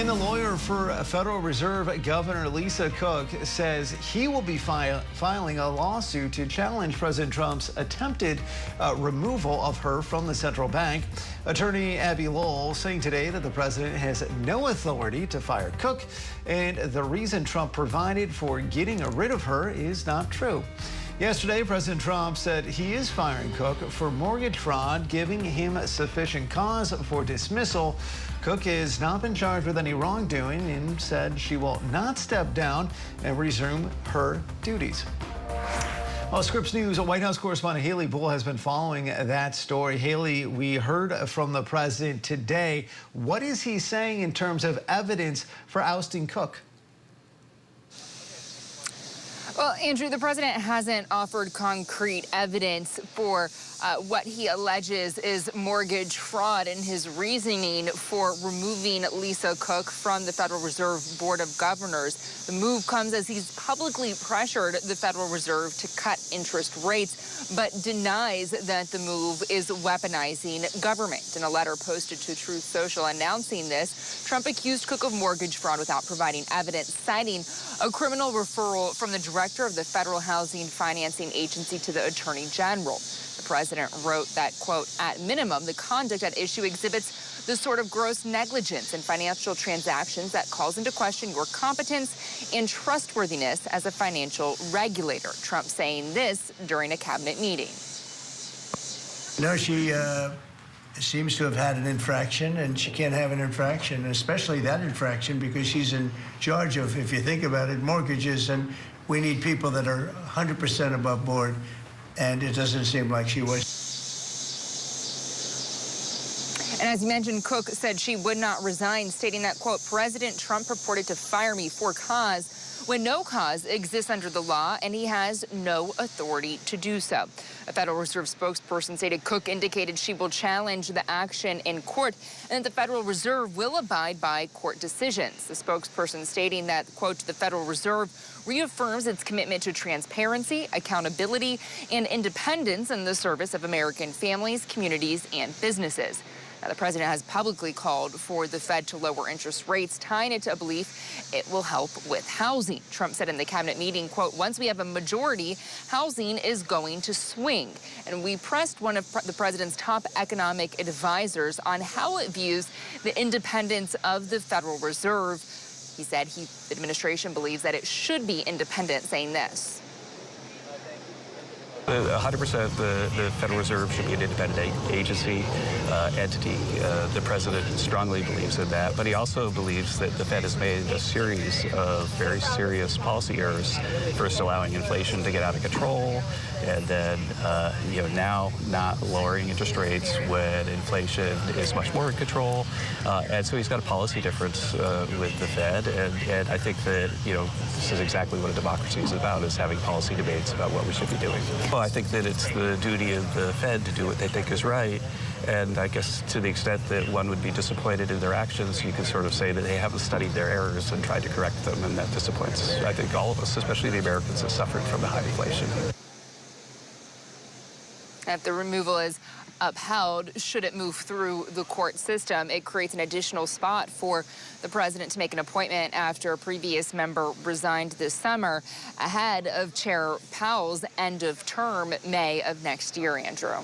And the lawyer for Federal Reserve Governor Lisa Cook says he will be filing a lawsuit to challenge President Trump's attempted removal of her from the central bank. Attorney Abby Lowell saying today that the president has no authority to fire Cook, and the reason Trump provided for getting rid of her is not true. Yesterday, President Trump said he is firing Cook for mortgage fraud, giving him sufficient cause for dismissal. Cook has not been charged with any wrongdoing and said she will not step down and resume her duties. Well, Scripps News White House correspondent Haley Bull has been following that story. Haley, we heard from the president today. What is he saying in terms of evidence for ousting Cook? Well, Andrew, the president hasn't offered concrete evidence for what he alleges is mortgage fraud in his reasoning for removing Lisa Cook from the Federal Reserve Board of Governors. The move comes as he's publicly pressured the Federal Reserve to cut interest rates, but denies that the move is weaponizing government. In a letter posted to Truth Social announcing this, Trump accused Cook of mortgage fraud without providing evidence, citing a criminal referral from the director of the Federal Housing Financing Agency to the Attorney General. The president wrote that, quote, at minimum, the conduct at issue exhibits the sort of gross negligence in financial transactions that calls into question your competence and trustworthiness as a financial regulator. Trump saying this during a cabinet meeting. No, she seems to have had an infraction, and she can't have an infraction, especially that infraction, because she's in charge of, if you think about it, mortgages, and we need people that are 100% above board, and it doesn't seem like she was. And as you mentioned, Cook said she would not resign, stating that, quote, President Trump purported to fire me for cause when no cause exists under the law, and he has no authority to do so. A Federal Reserve spokesperson stated Cook indicated she will challenge the action in court and that the Federal Reserve will abide by court decisions. The spokesperson stating that, quote, the Federal Reserve reaffirms its commitment to transparency, accountability, and independence in the service of American families, communities, and businesses. Now, the president has publicly called for the Fed to lower interest rates, tying it to a belief it will help with housing. Trump said in the cabinet meeting, quote, once we have a majority, housing is going to swing. And we pressed one of the president's top economic advisors on how it views the independence of the Federal Reserve. He said the administration believes that it should be independent, saying this. 100% the Federal Reserve should be an independent agency, entity. The president strongly believes in that, but he also believes that the Fed has made a series of very serious policy errors, first allowing inflation to get out of control, and then now not lowering interest rates when inflation is much more in control. And so he's got a policy difference with the Fed, and I think that this is exactly what a democracy is about, is having policy debates about what we should be doing. Well, I think that it's the duty of the Fed to do what they think is right, and I guess to the extent that one would be disappointed in their actions, you can sort of say that they haven't studied their errors and tried to correct them, and that disappoints, I think, all of us, especially the Americans that suffered from the high inflation. If the removal is upheld, should it move through the court system, it creates an additional spot for the president to make an appointment after a previous member resigned this summer ahead of Chair Powell's end of term May of next year, Andrew.